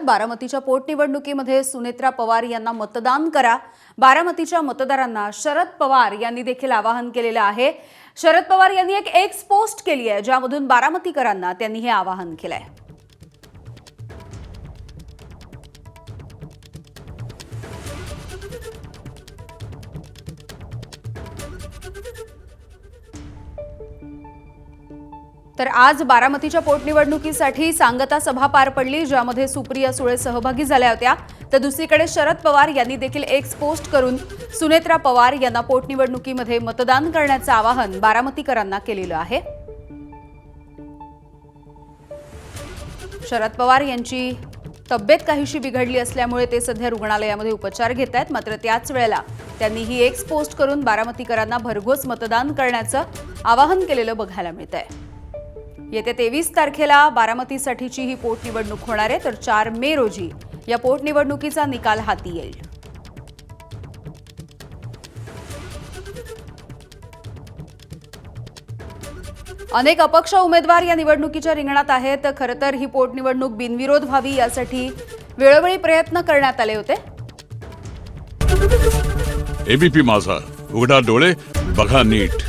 बारामतीच्या पोटनिवडणुकीमध्ये सुनेत्रा पवार यांना मतदान करा। बारामतीच्या मतदारांना शरद पवार यांनी देखील आवाहन केलेलं आहे। शरद पवार यांनी एक एक्स पोस्ट केली आहे, ज्यामधून बारामतीकरांना त्यांनी हे आवाहन केलं आहे। तर आज बारामतीच्या पोटनिवडणुकीसाठी सांगता सभा पार पडली, ज्यामध्ये सुप्रिया सुळे सहभागी झाल्या होत्या। तर दुसरीकडे शरद पवार यांनी देखील एक्स पोस्ट करून सुनेत्रा पवार यांना पोटनिवडणुकीमध्ये मतदान करण्याचं आवाहन बारामतीकरांना केलेलं आहे। शरद पवार यांची तब्येत काहीशी बिघडली असल्यामुळे ते सध्या रुग्णालयामध्ये उपचार घेत आहेत, मात्र त्याच वेळेला त्यांनी ही एक्स पोस्ट करून बारामतीकरांना भरघोस मतदान करण्याचं आवाहन केलेलं बघायला मिळतंय। येत्या 23 तारखेला बारामतीसाठीची ही पोटनिवडणूक होणार आहे, तर 4 मे रोजी या पोटनिवडणुकीचा निकाल हाती येईल। अनेक अपक्ष उमेदवार या निवडणुकीच्या रिंगणात आहेत। खरं तर ही पोटनिवडणूक बिनविरोध व्हावी यासाठी वेळोवेळी प्रयत्न करण्यात आले होते। एबीपी माझा, उघडा डोळे बघा नीट।